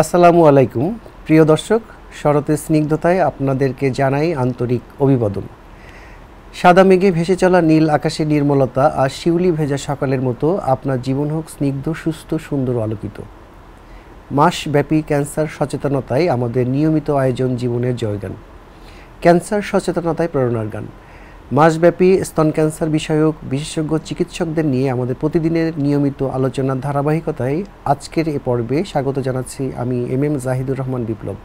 আসসালামু আলাইকুম প্রিয় দর্শক, শরতের স্নিগ্ধতায় আপনাদেরকে জানাই আন্তরিক অভিবাদন। সাদা মেঘে ভেসে চলা নীল আকাশের নির্মলতা আর শিউলি ভেজা সকালের মতো আপনার জীবন হোক স্নিগ্ধ, সুস্থ, সুন্দর, আলোকিত। মাসব্যাপী ক্যান্সার সচেতনতায় আমাদের নিয়মিত আয়োজন জীবনের জয়গান, ক্যান্সার সচেতনতায় প্রেরণার গান। মাসব্যাপী স্তন ক্যান্সার বিষয়ক বিশেষজ্ঞ চিকিৎসকদের নিয়ে আমাদের প্রতিদিনের নিয়মিত আলোচনার ধারাবাহিকতায় আজকের এ পর্বে স্বাগত জানাচ্ছি আমি এম জাহিদুর রহমান বিপ্লব।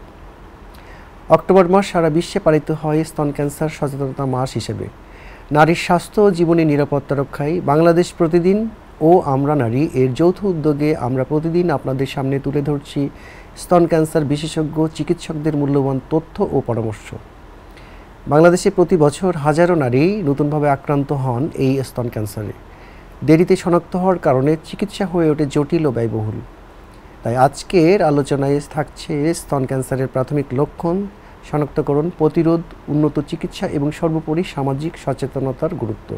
অক্টোবর মাস সারা বিশ্বে পালিত হয় স্তন ক্যান্সার সচেতনতা মাস হিসেবে। নারীর স্বাস্থ্য ও জীবনের নিরাপত্তা রক্ষায় বাংলাদেশ প্রতিদিন ও আমরা নারী এর যৌথ উদ্যোগে আমরা প্রতিদিন আপনাদের সামনে তুলে ধরছি স্তন ক্যান্সার বিশেষজ্ঞ চিকিৎসকদের মূল্যবান তথ্য ও পরামর্শ। বাংলাদেশে প্রতি বছর হাজারো নারী নতুনভাবে আক্রান্ত হন এই স্তন ক্যান্সারে। দেরিতে শনাক্ত হওয়ার কারণে চিকিৎসা হয়ে ওঠে জটিল ও ব্যয়বহুল। তাই আজকের আলোচনায় থাকছে স্তন ক্যান্সারের প্রাথমিক লক্ষণ, শনাক্তকরণ, প্রতিরোধ, উন্নত চিকিৎসা এবং সর্বোপরি সামাজিক সচেতনতার গুরুত্ব।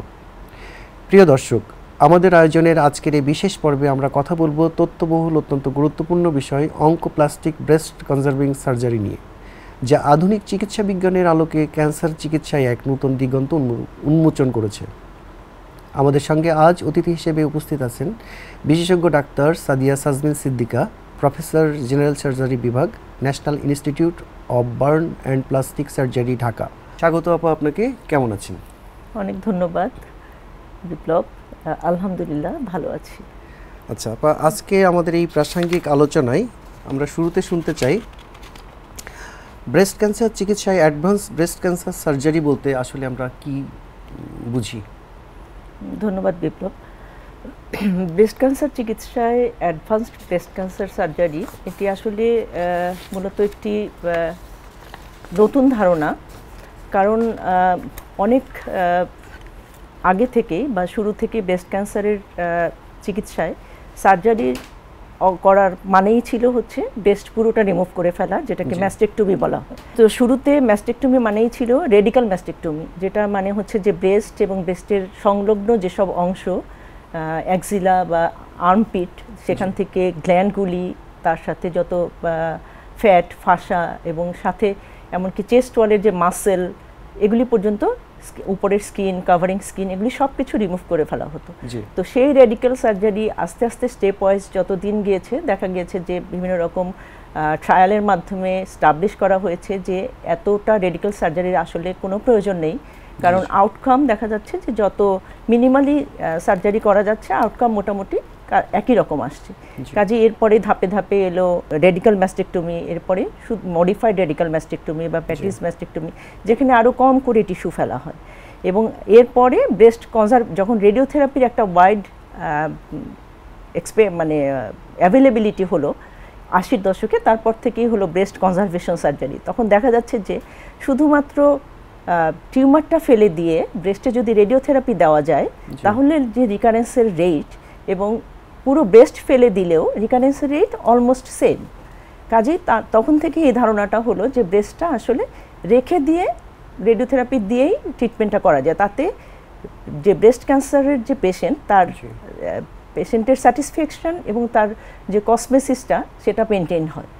প্রিয় দর্শক, আমাদের আয়োজনের আজকের এই বিশেষ পর্বে আমরা কথা বলবো তথ্যবহুল অত্যন্ত গুরুত্বপূর্ণ বিষয় অঙ্কোপ্লাস্টিক ব্রেস্ট কনজারভিং সার্জারি নিয়ে, যা আধুনিক চিকিৎসা বিজ্ঞানের আলোকে ক্যান্সার চিকিৎসায় এক নতুন দিগন্ত উন্মোচন করেছে। আমাদের সঙ্গে আজ অতিথি হিসেবে উপস্থিত আছেন বিশেষজ্ঞ doctor Sadia Sajmin Siddika, professor general surgery বিভাগ, national institute of burn and plastic surgery, Dhaka. স্বাগত আপা, আপনাকে। কেমন আছেন? অনেক ধন্যবাদ বিপ্লব, আলহামদুলিল্লাহ ভালো আছি। আচ্ছা আপা, আজকে আমাদের এই প্রাসঙ্গিক আলোচনায় আমরা শুরুতে শুনতে চাই ব্রেস্ট ক্যান্সার চিকিৎসায় অ্যাডভান্স ব্রেস্ট ক্যান্সার সার্জারি বলতে আসলে আমরা কি বুঝি? ধন্যবাদ বিপ্লব। ব্রেস্ট ক্যান্সার চিকিৎসায় অ্যাডভান্সড ব্রেস্ট ক্যান্সার সার্জারি এটি আসলে মূলত একটি নতুন ধারণা, কারণ অনেক আগে থেকে বা শুরু থেকে ব্রেস্ট ক্যান্সারের চিকিৎসায় সার্জারি করার মানেই ছিল হচ্ছে ব্রেস্ট পুরোটা রিমুভ করে ফেলা, যেটাকে ম্যাস্টেকটমি বলা হয়। তো শুরুতে ম্যাস্টেকটমি মানেই ছিল রেডিক্যাল ম্যাস্টেকটমি, যেটা মানে হচ্ছে যে ব্রেস্ট এবং ব্রেস্টের সংলগ্ন যেসব অংশ, অ্যাক্সিলা বা আর্মপিট, সেখান থেকে গ্ল্যান্ডগুলি, তার সাথে যত ফ্যাট, ফাসা এবং সাথে এমনকি চেস্ট ওয়ালের যে মাসেল, এগুলি পর্যন্ত, উপরের স্কিন, কাভারিং স্কিন, এগুলি সব কিছু রিমুভ করে ফেলা হতো। তো সেই রেডিক্যাল সার্জারি আস্তে আস্তে স্টেপ ওয়াইজ যত দিন গিয়েছে দেখা গিয়েছে যে বিভিন্ন রকম ট্রায়ালের মাধ্যমে স্টাবলিশ করা হয়েছে যে এতটা রেডিক্যাল সার্জারির আসলে কোনো প্রয়োজন নেই, কারণ আউটকাম দেখা যাচ্ছে যে যত মিনিমালি সার্জারি করা যাচ্ছে আউটকাম মোটামুটি একই রকম আসছে। কাজে এরপরে ধাপে ধাপে এলো রেডিক্যাল ম্যাস্টেকটমি, এরপরে শুধু মডিফাইড রেডিক্যাল ম্যাস্টেকটমি বা প্যাটিস ম্যাস্টেকটমি, যেখানে আরও কম করে টিস্যু ফেলা হয়। এবং এরপরে ব্রেস্ট যখন রেডিওথেরাপির একটা ওয়াইড অ্যাভেলেবিলিটি হলো 80-র দশকে, তারপর থেকেই হলো ব্রেস্ট কনজারভেশন সার্জারি। তখন দেখা যাচ্ছে যে শুধুমাত্র টিউমারটা ফেলে দিয়ে ব্রেস্টে যদি রেডিওথেরাপি দেওয়া যায় তাহলে যে রিকারেন্সের রেট এবং পুরো ব্রেস্ট ফেলে দিলেও রিকারেন্সের রেট অলমোস্ট সেম। কাজেই তখন থেকে এই ধারণাটা হলো যে ব্রেস্টটা আসলে রেখে দিয়ে রেডিওথেরাপি দিয়েই ট্রিটমেন্টটা করা যায়, তাতে যে ব্রেস্ট ক্যান্সারের যে পেশেন্ট, তার পেশেন্টের স্যাটিসফ্যাকশন এবং তার যে কসমেসিসটা সেটা মেনটেন হয়।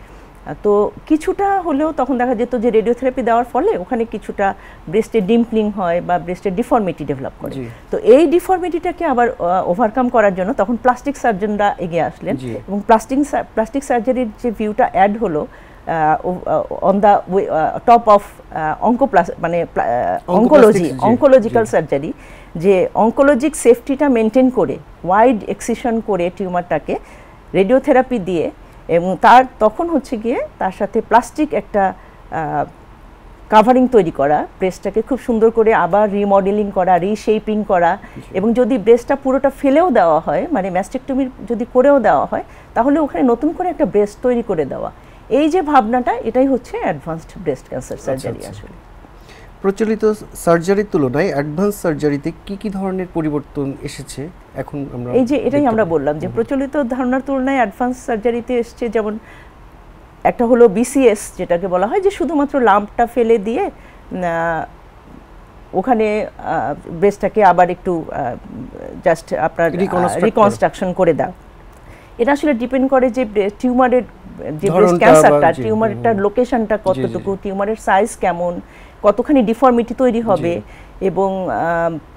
তো কিছুটা হলেও তখন দেখা যেত যে রেডিওথেরাপি দেওয়ার ফলে ওখানে কিছুটা ব্রেস্টের ডিম্পলিং হয় বা ব্রেস্টের ডিফর্মিটি ডেভেলপ করে। তো এই ডিফর্মিটিটাকে আবার ওভারকাম করার জন্য তখন প্লাস্টিক সার্জনরা এগিয়ে আসলেন এবং প্লাস্টিক সার্জারির যে ভিউটা অ্যাড হলো on the top of oncological surgery, যে অঙ্কোলজিক সেফটিটা মেনটেন করে ওয়াইড এক্সিশন করে টিউমারটাকে রেডিওথেরাপি দিয়ে, এবং তখন হচ্ছে গিয়ে তার সাথে প্লাস্টিক একটা কাভারিং তৈরি করা, ব্রেস্টটাকে খুব সুন্দর করে আবার রিমডেলিং করা, রিশেপিং করা, এবং যদি ব্রেস্টটা পুরোটা ফেলেও দেওয়া হয়, মানে ম্যাস্টেকটমি যদি করেও দেওয়া হয়, তাহলে ওখানে নতুন করে একটা ব্রেস্ট তৈরি করে দেওয়া। এই যে ভাবনাটা, এটাই হচ্ছে অ্যাডভান্সড ব্রেস্ট ক্যান্সার সার্জারি। আসলে প্রচলিত সার্জারির তুলনায় অ্যাডভান্স সার্জারিতে কি কি ধরনের পরিবর্তন এসেছে এখন আমরা এটাই আমরা বললাম যে প্রচলিত ধারণার তুলনায় অ্যাডভান্স সার্জারিতে এসছে, যেমন একটা হলো বিসিএস, যেটাকে বলা হয় যে শুধুমাত্র লাম্পটা ফেলে দিয়ে ওখানে ব্রেস্টটাকে আবার একটু জাস্ট আপনার রিকনস্ট্রাকশন করে দাও। এটা আসলে ডিপেন্ড করে যে টিউমারের যে ব্রেস্ট ক্যান্সারটা টিউমারটার লোকেশনটা কতটুকু, টিউমারের সাইজ কেমন, কতখানি ডিফর্মিটি তৈরি হবে এবং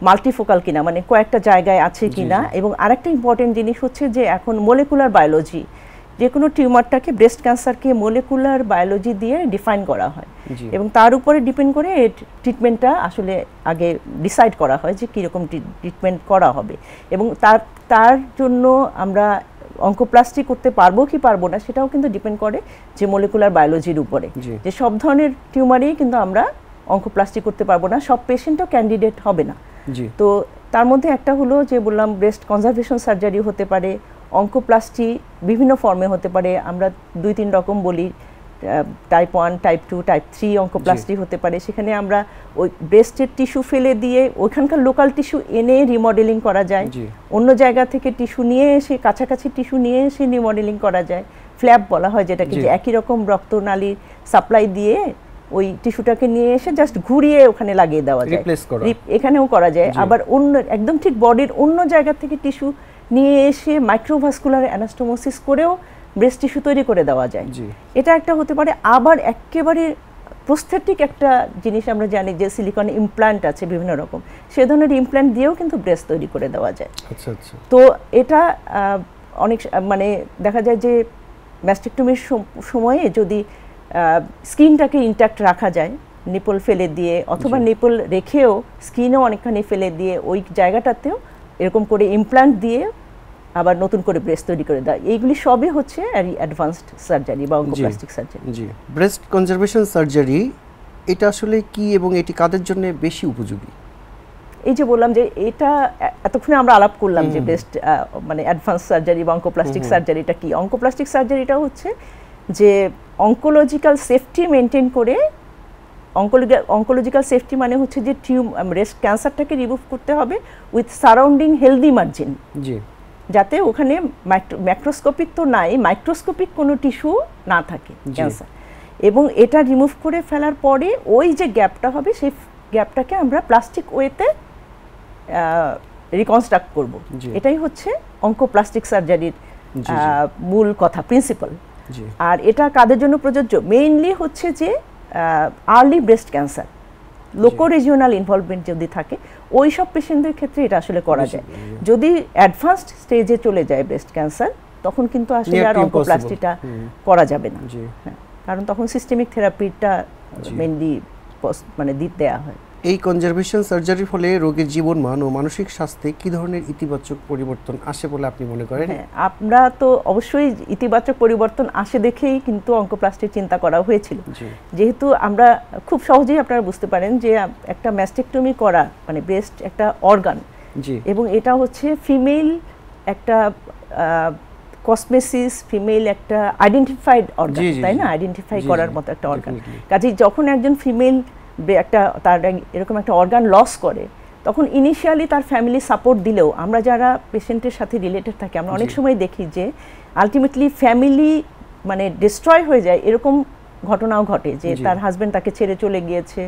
মাল্টিফোকাল কিনা, মানে কয়েকটা জায়গায় আছে কিনা। এবং আরেকটা ইম্পর্টেন্ট জিনিস হচ্ছে যে এখন মলিকুলার বায়োলজি, যে কোনো টিউমারটাকে ব্রেস্ট ক্যান্সারকে মলিকুলার বায়োলজি দিয়ে ডিফাইন করা হয় এবং তার উপরে ডিপেন্ড করে ট্রিটমেন্টটা আসলে আগে ডিসাইড করা হয় যে কীরকম ট্রিটমেন্ট করা হবে। এবং তার জন্য আমরা অঙ্কোপ্লাস্টি করতে পারবো কি পারবো না সেটাও কিন্তু ডিপেন্ড করে যে মলিকুলার বায়োলজির উপরে, যে সব ধরনের টিউমারেই কিন্তু আমরা অঙ্কোপ্লাস্টি করতে পারবো না, সব পেশেন্টও ক্যান্ডিডেট হবে না। তো তার মধ্যে একটা হলো যে বললাম ব্রেস্ট কনজারভেশন সার্জারি হতে পারে, অঙ্কোপ্লাস্টি বিভিন্ন ফর্মে হতে পারে, আমরা 2-3 রকম বলি, টাইপ 1, টাইপ 2, টাইপ 3 অঙ্কোপ্লাস্টি হতে পারে। সেখানে আমরা ওই ব্রেস্টের টিস্যু ফেলে দিয়ে ওইখানকার লোকাল টিস্যু এনে রিমডেলিং করা যায়, অন্য জায়গা থেকে টিস্যু নিয়ে এসে কাছাকাছি টিস্যু নিয়ে এসে রিমডেলিং করা যায়, ফ্ল্যাপ বলা হয় যেটাকে, যে একই রকম রক্তনালীর সাপ্লাই দিয়ে ওই টিস্যুটাকে নিয়ে এসে জাস্ট ঘুরিয়ে ওখানে লাগিয়ে দেওয়া যায়, এখানেও করা যায়। আবার অন্য একদম ঠিক বডির অন্য জায়গা থেকে টিস্যু নিয়ে এসে মাইক্রোভাস্কুলার অ্যানাস্টোমোসিস করেও ব্রেস্ট টিস্যু তৈরি করে দেওয়া যায়, এটা একটা হতে পারে। আবার একেবারে প্রস্থেটিক একটা জিনিস আমরা জানি যে সিলিকন ইমপ্ল্যান্ট আছে বিভিন্ন রকম, সে ধরনের ইমপ্ল্যান্ট দিয়েও কিন্তু ব্রেস্ট তৈরি করে দেওয়া যায়। তো এটা অনেক মানে দেখা যায় যে ম্যাস্টেক্টমির সময়ে যদি স্কিনটাকে ইনট্যাক্ট রাখা যায় নিপল ফেলে দিয়ে, অথবা নিপল রেখেও স্কিনও অনেকখানি ফেলে দিয়ে ওই জায়গাটাতেও এরকম করে ইমপ্ল্যান্ট দিয়ে আবার নতুন করে ব্রেস্ট তৈরি করে দেয়, এইগুলি সবই হচ্ছে অ্যাডভান্সড সার্জারি বা অঙ্কোপ্লাস্টিক সার্জারি। জি, ব্রেস্ট কনজারভেশন সার্জারি এটা আসলে কি এবং এটি কাদের জন্য বেশি উপযোগী? এই যে বললাম যে এটা এতক্ষণে আমরা আলাপ করলাম যে ব্রেস্ট মানে অ্যাডভান্স সার্জারি বা অঙ্কোপ্লাস্টিক সার্জারিটা কি। অঙ্কোপ্লাস্টিক সার্জারিটা হচ্ছে যে অঙ্কোলজিক্যাল সেফটি মেনটেন করে, অঙ্কোলজিক্যাল সেফটি মানে হচ্ছে যে ব্রেস্ট ক্যান্সারটাকে রিমুভ করতে হবে উইথ সারাউন্ডিং হেলদি মার্জিন, যাতে ওখানে ম্যাক্রোস্কোপিক তো নাই, মাইক্রোস্কোপিক কোনো টিস্যু না থাকে ক্যান্সার, এবং এটা রিমুভ করে ফেলার পরে ওই যে গ্যাপটা হবে সেই গ্যাপটাকে আমরা প্লাস্টিক ওয়েতে রিকনস্ট্রাক্ট করব। এটাই হচ্ছে অঙ্কোপ্লাস্টিক সার্জারির মূল কথা, প্রিন্সিপাল। আর এটা কাদের জন্য প্রযোজ্য? মেইনলি হচ্ছে যে আর্লি ব্রেস্ট ক্যান্সার, লোকো রিজিওনাল ইনভলভমেন্ট যদি থাকে ওই সব পেশেন্টদের ক্ষেত্রে এটা আসলে করা যায়। যদি অ্যাডভান্সড স্টেজে চলে যায় ব্রেস্ট ক্যান্সার, তখন কিন্তু আসলে আর অঙ্কোপ্লাস্টিটা করা যাবে না, কারণ তখন সিস্টেমিক থেরাপিটা মেইনলি মানে দেওয়া হয়। এই কনজারভেশন সার্জারির ফলে রোগীর জীবনমান ও মানসিক স্বাস্থ্যে কি ধরনের ইতিবাচক পরিবর্তন আসে বলে আপনি মনে করেন? আমরা তো অবশ্যই ইতিবাচক পরিবর্তন আসে দেখেই কিন্তু অঙ্কোপ্লাস্টির চিন্তা করা হয়েছিল, যেহেতু আমরা খুব সহজেই আপনারা বুঝতে পারেন যে একটা ম্যাস্টেক্টমি করা মানে ব্রেস্ট একটা অর্গান, এবং এটা হচ্ছে ফিমেল একটা কসমেসিস, ফিমেল একটা আইডেন্টিফাইড অর্গান, তাই না? আইডেন্টিফাই করার মতো একটা অর্গান। কাজেই যখন একজন ফিমেল একটা তার এরকম একটা অর্গান লস করে, তখন ইনিশিয়ালি তার ফ্যামিলি সাপোর্ট দিলেও আমরা যারা পেশেন্টের সাথে রিলেটেড থাকি আমরা অনেক সময় দেখি যে আলটিমেটলি ফ্যামিলি মানে ডিস্ট্রয় হয়ে যায়, এরকম ঘটনাও ঘটে যে তার হাজব্যান্ড তাকে ছেড়ে চলে গিয়েছে,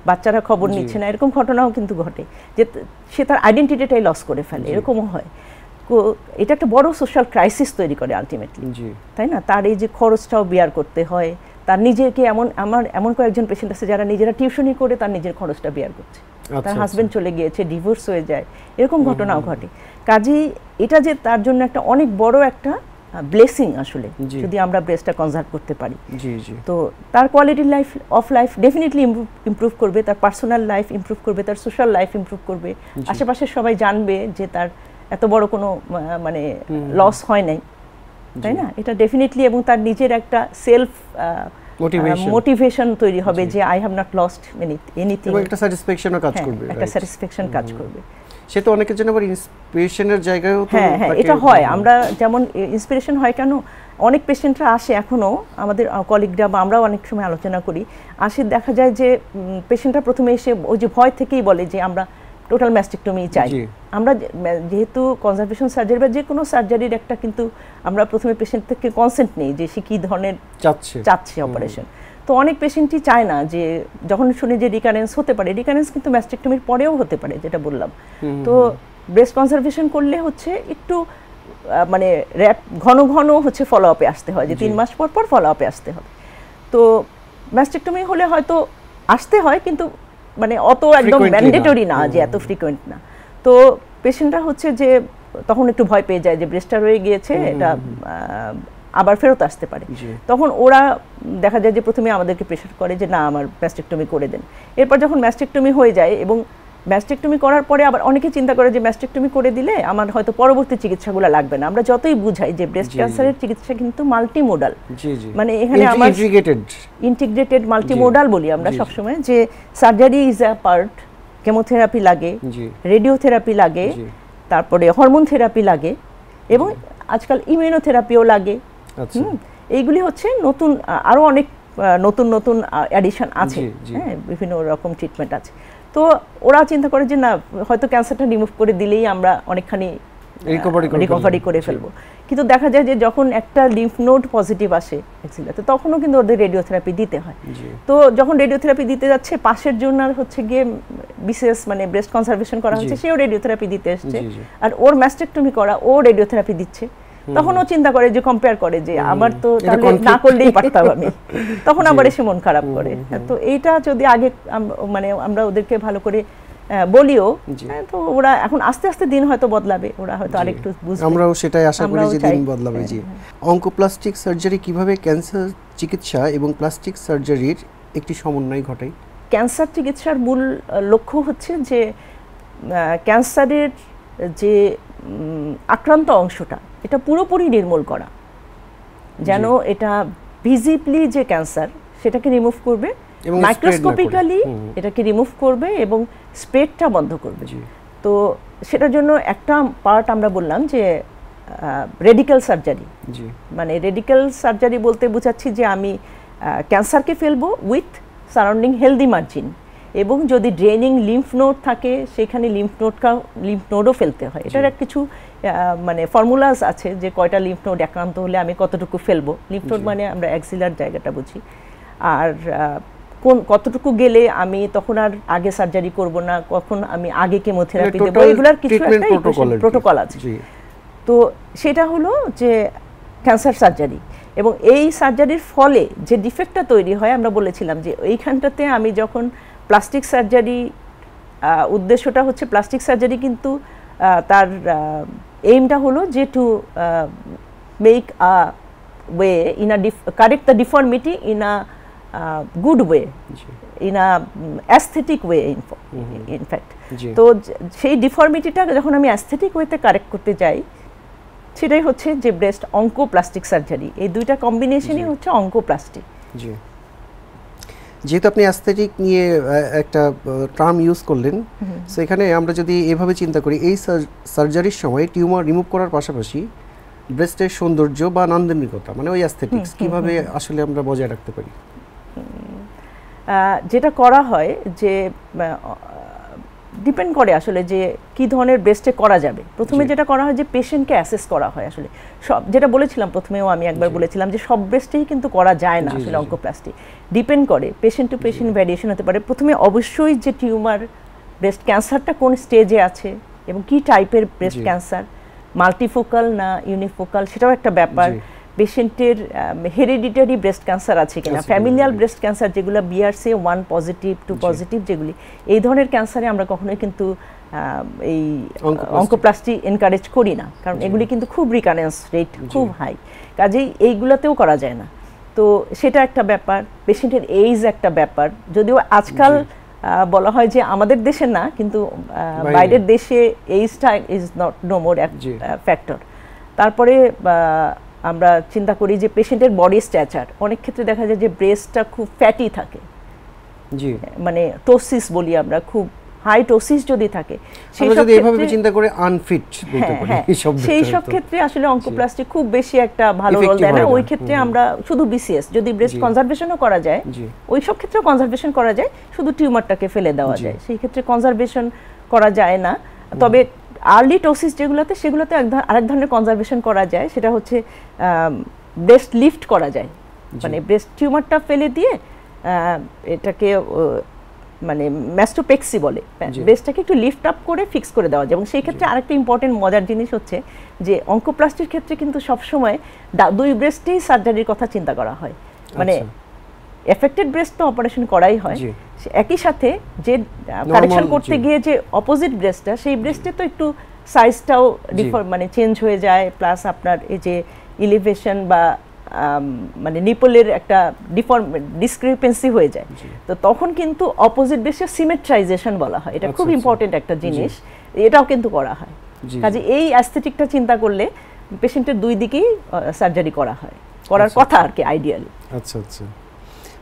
বাচ্চারা খবর নিচ্ছে না, এরকম ঘটনাও কিন্তু ঘটে যে সে তার আইডেন্টিটিটাই লস করে ফেলে, এরকমও হয়। এটা একটা বড় সোশ্যাল ক্রাইসিস তৈরি করে আলটিমেটলি, তাই না? তার এই যে খরচটাও বিয়ার করতে হয়, তার নিজেকে এমন কয়েকজন পেশেন্ট আছে যারা নিজেরা টিউশনি করে তার নিজের খরচটা বিয়ার করছে, তার হাজবেন্ড চলে গিয়েছে, ডিভোর্স হয়ে যায়, এরকম ঘটনাও ঘটে। কাজেই এটা যে তার জন্য একটা অনেক বড় একটা ব্লেসিং আসলে, যদি আমরা ব্রেস্টটা কনজার্ভ করতে পারি, তো তার quality of life definitely improve করবে, তার পার্সোনাল লাইফ ইমপ্রুভ করবে, তার সোশ্যাল লাইফ ইমপ্রুভ করবে, আশেপাশের সবাই জানবে যে তার এত বড় কোনো মানে লস হয় নাই, তাই না? এটা ডেফিনেটলি, এবং তার নিজের একটা সেলফ মোটিভেশন তৈরি হবে যে I have not lost anything, এবং একটা স্যাটিসফ্যাকশনও কাজ করবে, একটা স্যাটিসফ্যাকশন কাজ করবে। সে তো অনেকের জন্য আবার ইন্সপিরেশনের জায়গায়ও তো এটা হয়। আমরা যেমন ইন্সপিরেশন হয় কেন, অনেক পেশেন্টরা আসে এখনও আমাদের কলিগরা বা আমরাও অনেক সময় আলোচনা করি, আসে দেখা যায় যে পেশেন্টরা প্রথমে এসে ওই যে ভয় থেকেই বলে যে আমরা টোটাল ম্যাস্টেক্টমি চাই। আমরা যেহেতু কনজারভেশন সার্জারি বা যে কোনো সার্জারির একটা কিন্তু আমরা প্রথমে পেশেন্ট থেকে কনসেন্ট নেই যে সে কী ধরনের চাচ্ছে অপারেশন। তো অনেক পেশেন্টই চায় না, যে যখন শুনে যে রিকারেন্স হতে পারে, রিকারেন্স কিন্তু ম্যাস্টেক্টমির পরেও হতে পারে, যেটা বললাম। তো ব্রেস্ট কনজারভেশন করলে হচ্ছে একটু মানে ঘন ঘন হচ্ছে ফলো আপে আসতে হয়, যে 3 মাস পর পর ফলো আপে আসতে হবে। তো ম্যাস্টেকটমি হলে হয়তো আসতে হয়, কিন্তু মানে অত একদম ম্যান্ডেটরি না, যে এত ফ্রিকোয়েন্ট না। তো পেশেন্টরা হচ্ছে যে তখন একটু ভয় পেয়ে যায় যে ব্রেস্টটা রয়ে গিয়েছে, এটা আবার ফেরত আসতে পারে। তখন ওরা দেখা যায় যে প্রথমে আমাদেরকে প্রেশার করে যে না, আমার ম্যাস্টেকটমি করে দেন। এরপর যখন ম্যাস্টেকটমি হয়ে যায়, এবং ম্যাস্টেকটমি করার পরে আবার অনেকে চিন্তা করে যে ম্যাস্টেকটমি করে দিলে আমার হয়তো পরবর্তী চিকিৎসাগুলো লাগবে না। আমরা যতই বুঝাই যে ব্রেস্ট ক্যান্সারের চিকিৎসা কিন্তু মাল্টিমোডাল, মানে এখানে আমার ইন্টিগ্রেটেড মাল্টিমোডাল বলি আমরা সবসময়, যে surgery is a part, chemotherapy লাগে, রেডিওথেরাপি লাগে, তারপরে হরমোন থেরাপি লাগে, এবং আজকাল ইমিউনোথেরাপিও লাগে। এইগুলি হচ্ছে নতুন, আরও অনেক নতুন নতুন অ্যাডিশন আছে, হ্যাঁ, বিভিন্ন রকম ট্রিটমেন্ট আছে। তো ওরা চিন্তা করে যে না, হয়তো ক্যান্সারটা রিমুভ করে দিলেই আমরা অনেকখানি রিকভারি করে ফেলবো। কিন্তু দেখা যায় যে যখন একটা লিম্ফ নোড পজিটিভ আসে এক্সিলাতে, তখনও কিন্তু ওদের রেডিওথেরাপি দিতে হয়। তো যখন রেডিওথেরাপি দিতে যাচ্ছে, পাশের জন্য হচ্ছে গিয়ে বিশেষ মানে ব্রেস্ট কনজারভেশন করা হচ্ছে, সেও রেডিওথেরাপি দিতে এসছে, আর ওর ম্যাস্টেকটমি করা, ও রেডিওথেরাপি দিচ্ছে। তখন ও চিন্তা করে যে কম্পেয়ার করে যে আমার তো তাহলে না করলেই পারতাম আমি, তখন আবার এসে মন খারাপ করে। তো এইটা যদি আগে মানে আমরা ওদেরকে ভালো করে বলিও, তো ওরা এখন আস্তে আস্তে দিন হয়তো বদলাবে, ওরা হয়তো আরেকটু বুঝবে, আমরাও সেটাই আশা করি যে দিন বদলাবে। জি, অঙ্কোপ্লাস্টিক সার্জারি কিভাবে ক্যান্সার চিকিৎসা এবং প্লাস্টিক সার্জারির একটি সমন্বয় ঘটায়? ক্যান্সার চিকিৎসার মূল লক্ষ্য হচ্ছে যে ক্যান্সারের যে আক্রান্ত অংশটা, এটা পুরোপুরি নির্মূল করা, যেন এটা ভিজিবলি যে ক্যান্সার সেটাকে রিমুভ করবে, মাইক্রোস্কোপিক্যালি এটাকে রিমুভ করবে এবং স্প্রেডটা বন্ধ করবে। তো সেটার জন্য একটা পার্ট আমরা বললাম যে রেডিক্যাল সার্জারি। মানে রেডিক্যাল সার্জারি বলতে বোঝাচ্ছি যে আমি ক্যান্সারকে ফেলবো উইথ সারাউন্ডিং হেলদি মার্জিন, এবং যদি ড্রেনিং লিম্ফ নোড থাকে সেখানে লিম্ফ নোডও ফেলতে হয়। এটার কিছু মানে ফর্মুলাস আছে যে কয়টা লিম্ফ নোড আক্রান্ত হলে আমি কতটুকু ফেলবো। লিম্ফ নোড মানে আমরা অ্যাক্সিলার জায়গাটা বুঝি, আর কতটুকু গেলে আমি তখন আর আগে সার্জারি করব না, কখন আমি আগে কেমোথেরাপি দেব, এগুলার কিছু একটা প্রোটোকল আছে। তো সেটা হলো যে ক্যান্সার সার্জারি, এবং এই সার্জারির ফলে যে ডিফেক্টটা তৈরি হয়, আমরা বলেছিলাম যে এইখানটাতে আমি যখন প্লাস্টিক সার্জারি, উদ্দেশ্যটা হচ্ছে প্লাস্টিক সার্জারি, কিন্তু তার এইমটা হলো যে to make a way in a correct the deformity in a good way, in a aesthetic way in fact. তো সেই ডিফর্মিটিটা যখন আমি অ্যাস্থেটিক ওয়েতে কারেক্ট করতে যাই, সেটাই হচ্ছে যে ব্রেস্ট অঙ্কোপ্লাস্টিক সার্জারি। এই দুইটা কম্বিনেশনই হচ্ছে অঙ্কোপ্লাস্টিক। যেহেতু আপনি অ্যাস্থেটিক নিয়ে একটা টার্ম ইউজ করলেন, সেখানে আমরা যদি এভাবে চিন্তা করি, এই সার্জারির সময় টিউমার রিমুভ করার পাশাপাশি ব্রেস্টের সৌন্দর্য বা নান্দনিকতা, মানে ওই অ্যাস্থেটিক্স কিভাবে আসলে আমরা বজায় রাখতে পারি? যেটা করা হয় যে ডিপেন্ড করে আসলে যে কি ধরনের ব্রেস্টে করা যাবে। প্রথমে যেটা করা হয় যে পেশেন্টকে অ্যাসেস করা হয়। আসলে সব, যেটা বলেছিলাম প্রথমেও আমি একবার বলেছিলাম যে সব ব্রেস্টেই কিন্তু করা যায় না আসলে অঙ্কোপ্লাস্টি, ডিপেন্ড করে পেশেন্ট টু পেশেন্ট ভ্যারিয়েশন হতে পারে। প্রথমে অবশ্যই যে টিউমার ব্রেস্ট ক্যান্সারটা কোন স্টেজে আছে এবং কি টাইপের ব্রেস্ট ক্যান্সার, মাল্টিফোকাল না ইউনিফোকাল, সেটাও একটা ব্যাপার। পেশেন্টের হেরিডিটারি ব্রেস্ট ক্যান্সার আছে কিনা, ফ্যামিলিয়াল ব্রেস্ট ক্যান্সার যেগুলো BRCA 1 পজিটিভ 2 পজিটিভ, যেগুলি এই ধরনের ক্যান্সারে আমরা কখনোই কিন্তু এই অঙ্কোপ্লাস্টি এনকারেজ করি না, কারণ এগুলি কিন্তু খুব রিকারেন্স রেট খুব হাই, কাজেই এইগুলোতেও করা যায় না। তো সেটা একটা ব্যাপার। পেশেন্টের এইজ একটা ব্যাপার, যদিও আজকাল বলা হয় যে আমাদের দেশে না, কিন্তু বাইরের দেশে এইজটা is not no more factor. তারপরে আমরা চিন্তা করি যে পেশেন্টের বডি স্ট্যাচার, অনেক ক্ষেত্রে দেখা যায় যে ব্রেস্টটা খুব ফ্যাটি থাকে, মানে টোসিস বলি আমরা, খুব হাই টোসিস যদি থাকে, সেই সব ক্ষেত্রে আসলে অঙ্কোপ্লাস্টি খুব বেশি একটা ভালো রোল দেয় না। ওই ক্ষেত্রে আমরা শুধু BCS, যদি ব্রেস্ট কনজারভেশনও করা যায়, ওই সব ক্ষেত্রেও কনজারভেশন করা যায়, শুধু টিউমারটাকে ফেলে দেওয়া যায়, সেই ক্ষেত্রে কনজারভেশন করা যায় না। তবে আর্লি টোসিস যেগুলোতে, সেগুলোতে আরেক ধরনের কনজারভেশন করা যায়, সেটা হচ্ছে ব্রেস্ট লিফট করা যায়, মানে ব্রেস্ট টিউমারটা ফেলে দিয়ে এটাকে মানে ম্যাস্টোপেক্সি বলে, ব্রেস্টটাকে একটু লিফট আপ করে ফিক্স করে দেওয়া যায়। এবং সেই ক্ষেত্রে আরেকটা ইম্পর্টেন্ট মজার জিনিস হচ্ছে যে অঙ্কোপ্লাস্টির ক্ষেত্রে কিন্তু সবসময় 2 ব্রেস্টেই সার্জারির কথা চিন্তা করা হয়, মানে এফেক্টেড ব্রেস্ট তো অপারেশন করাই হয়, একই সাথে যে কারেকশন করতে গিয়ে যে অপোজিট ব্রেস্টটা, সেই ব্রেস্টে তো একটু সাইজটাও মানে চেঞ্জ হয়ে যায়, প্লাস আপনার এই যে ইলিভেশন বা মানে নিপলের একটা ডিসক্রিপেন্সি হয়ে যায়। তো তখন কিন্তু অপোজিট ব্রেস্টের সিমেট্রাইজেশন বলা হয়, এটা খুব ইম্পর্টেন্ট একটা জিনিস, এটাও কিন্তু করা হয়। কাজে এই অ্যাস্থেটিকটা চিন্তা করলে পেশেন্টের 2 দিকেই সার্জারি করা হয়, করার কথা আর কি আইডিয়ালি। আচ্ছা আচ্ছা,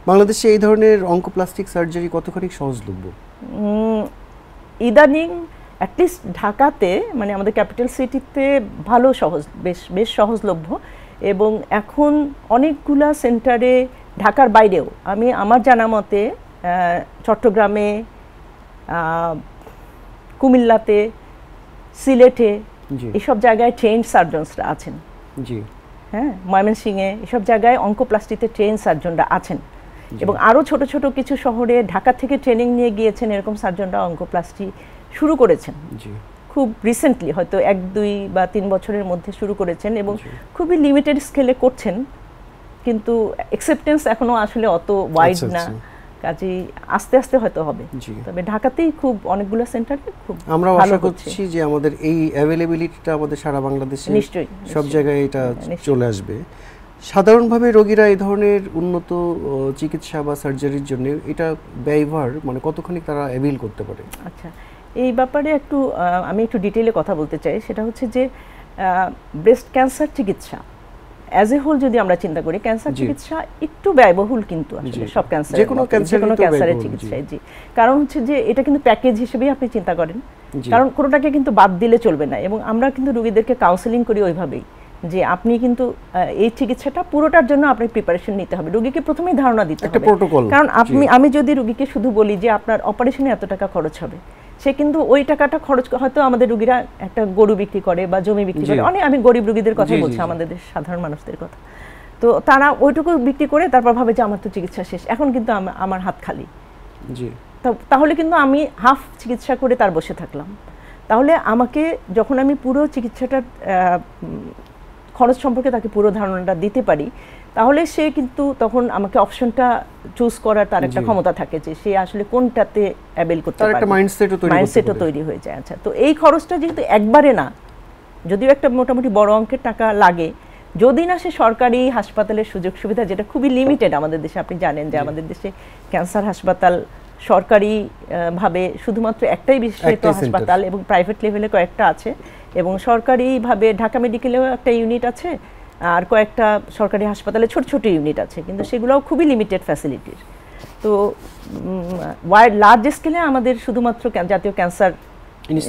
বাংলাদেশে এই ধরনের অঙ্কোপ্লাস্টিক সার্জারি কতখানি সহজলভ্য? ইদানিং অ্যাটলিস্ট ঢাকাতে, মানে আমাদের ক্যাপিটাল সিটিতে ভালো সহজ, বেশ সহজলভ্য। এবং এখন অনেকগুলা সেন্টারে ঢাকার বাইরেও, আমি আমার জানা মতে চট্টগ্রামে, কুমিল্লাতে, সিলেটে এসব জায়গায় ট্রেন্ড সার্জনসরা আছেন। হ্যাঁ, ময়মনসিংহে এসব জায়গায় অঙ্কোপ্লাস্টিতে ট্রেন্ড সার্জনরা আছেন। এবং আরও ছোট ছোট কিছু শহরে ঢাকা থেকে ট্রেনিং নিয়ে গিয়েছেন এরকম সার্জনরা অঙ্কোপ্লাস্টি শুরু করেছেন খুব রিসেন্টলি, হয়তো 1, 2 বা 3 বছরের মধ্যে শুরু করেছেন এবং খুবই লিমিটেড স্কেলে করছেন, কিন্তু অ্যাকসেপ্টেন্স এখনো আসলে অত ওয়াইড না, কাজেই আস্তে আস্তে হয়তো হবে। তবে ঢাকাতেই খুব অনেকগুলো সেন্টারে খুব আমরা আশা করছি যে আমাদের এই অ্যাভেলেবিলিটিটা আমাদের সারা বাংলাদেশে নিশ্চয়ই সব জায়গায় এটা চলে আসবে। সাধারণভাবে রোগীরা এই ধরনের উন্নত চিকিৎসা বা সার্জারির জন্য এটা ব্যয়ভার মানে কতখানি তারা অ্যাভেল করতে পারে? আচ্ছা, এই ব্যাপারে আমি একটু ডিটেইলে কথা বলতে চাই। সেটা হচ্ছে যে ব্রেস্ট ক্যান্সার চিকিৎসা অ্যাজ এ হোল যদি আমরা চিন্তা করি, ক্যান্সার চিকিৎসা একটু ব্যয়বহুল কিন্তু আসলে সব ক্যান্সার, যে কোনো ক্যান্সারের চিকিৎসায়। কারণ হচ্ছে যে এটা কিন্তু প্যাকেজ হিসেবেই আপনি চিন্তা করেন, কারণ কোনোটাকে কিন্তু বাদ দিলে চলবে না। এবং আমরা কিন্তু রোগীদেরকে কাউন্সেলিং করি ওইভাবেই যে আপনি কিন্তু এই চিকিৎসাটা পুরোটার জন্য আপনার প্রিপারেশন নিতে হবে, রোগীকে প্রথমেই ধারণা দিতে হবে। কারণ আমি যদি রোগীকে শুধু বলি যে আপনার অপারেশনে এত টাকা খরচ হবে, সে কিন্তু ওই টাকাটা খরচ, হয়তো আমাদের রোগীরা একটা গরু বিক্রি করে বা জমি বিক্রি করে, আমি গরিব রোগীদের কথাই বলছি, আমাদের সাধারণ মানুষদের কথা, তো তারা ওইটুকু বিক্রি করে তারপর ভাবে যে আমার তো চিকিৎসা শেষ, এখন কিন্তু আমার হাত খালি। তাহলে কিন্তু আমি হাফ চিকিৎসা করে তার বসে থাকলাম। তাহলে আমাকে যখন আমি পুরো চিকিৎসাটার খরচ সম্পর্কে তাকে পুরো ধারণাটা দিতে পারি, তাহলে সে কিন্তু তখন আমাকে অপশনটা চুজ করার তার একটা ক্ষমতা থাকে যে সে আসলে কোনটাতে অ্যাবেল করতে পারে, একটা মাইন্ডসেটও তৈরি হয়ে যায়। আচ্ছা, তো এই খরচটা যেহেতু একবারে না, যদিও একটা মোটামুটি বড় অঙ্কের টাকা লাগে, যদি না সে সরকারি হাসপাতালের সুযোগ সুবিধা, যেটা খুবই লিমিটেড আমাদের দেশে, আপনি জানেন যে আমাদের দেশে ক্যান্সার হাসপাতাল সরকারি ভাবে শুধুমাত্র একটাই বিশেষায়িত হাসপাতাল এবং প্রাইভেট লেভেলে কয়েকটা আছে, এবং সরকারিভাবে ঢাকা মেডিকেলেও একটা ইউনিট আছে, আর কয়েকটা সরকারি হাসপাতালে ছোট ছোট ইউনিট আছে, কিন্তু সেগুলোও খুবই লিমিটেড ফ্যাসিলিটির। তো লার্জ স্কেলে আমাদের শুধুমাত্র জাতীয় ক্যান্সার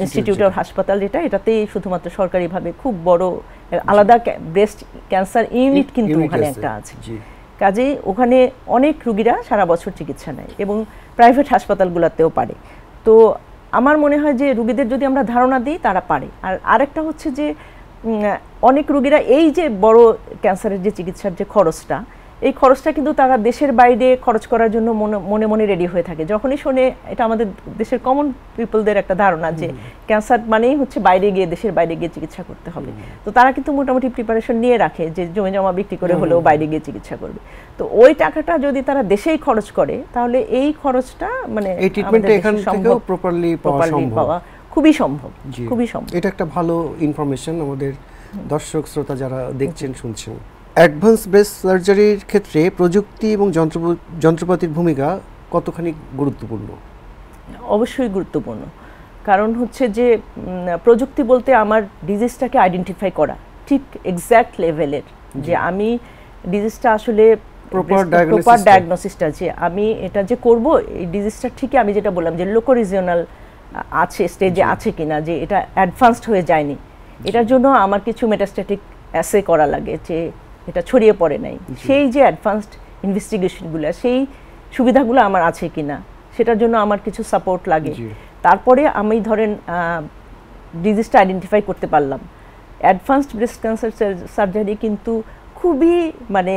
ইনস্টিটিউটের হাসপাতাল, এটাতেই শুধুমাত্র সরকারিভাবে খুব বড় আলাদা ব্রেস্ট ক্যান্সার ইউনিট কিন্তু ওখানে একটা আছে। কাজেই ওখানে অনেক রোগীরা সারা বছর চিকিৎসা নেয় এবং প্রাইভেট হাসপাতালগুলোতেও পারে। তো আমার মনে হয় যে রোগীদের যদি আমরা ধারণা দিই তারা পারে। আর আরেকটা হচ্ছে যে অনেক রোগীরা এই যে বড় ক্যান্সারের যে চিকিৎসার যে খরচটা, এই খরচটা কিন্তু তারা দেশের বাইরে খরচ করার জন্য মনে মনে রেডি হয়ে থাকে। যখনই শোনে, এটা আমাদের দেশের কমন পিপলদের একটা ধারণা যে ক্যান্সার মানেই হচ্ছে বাইরে গিয়ে, দেশের বাইরে গিয়ে চিকিৎসা করতে হবে, তো তারা কিন্তু মোটামুটি প্রিপারেশন নিয়ে রাখে যে জমি জমা বিক্রি করে হলেও বাইরে গিয়ে চিকিৎসা করবে। তো ওই টাকাটা যদি তারা দেশেই খরচ করে, তাহলে এই খরচটা মানে এই ট্রিটমেন্টটা এখান থেকেও প্রপারলি পাওয়া খুবই সম্ভব, খুবই সম্ভব। এটা একটা ভালো ইনফরমেশন আমাদের দর্শক শ্রোতা যারা দেখছেন শুনছেন। অ্যাডভান্স ব্রেস্ট সার্জারির ক্ষেত্রে প্রযুক্তি এবং যন্ত্রপাতির ভূমিকা কতখানি গুরুত্বপূর্ণ? অবশ্যই গুরুত্বপূর্ণ, কারণ হচ্ছে যে প্রযুক্তি বলতে আমার ডিজিজটাকে আইডেন্টিফাই করা ঠিক এক্স্যাক্ট লেভেলের, যে আমি ডিজিজটা আসলে প্রপার ডায়াগনোসিসটা, যে আমি এটা যে করব এই ডিজিজটা ঠিকই আমি যেটা বললাম যে লোকো রিজিওনাল আছে, স্টেজে আছে কিনা, যে এটা অ্যাডভান্সড হয়ে যায়নি, এটার জন্য আমার কিছু মেটাস্ট্যাটিক অ্যাসে করা লাগে যে এটা ছড়িয়ে পড়ে নাই, সেই যে অ্যাডভান্সড ইনভেস্টিগেশনগুলো, সেই সুবিধাগুলো আমার আছে কিনা, সেটার জন্য আমার কিছু সাপোর্ট লাগে। তারপরে আমি ধরেন ডিজিজটা আইডেন্টিফাই করতে পারলাম। অ্যাডভান্সড ব্রেস্ট ক্যান্সার সার্জারি কিন্তু খুবই মানে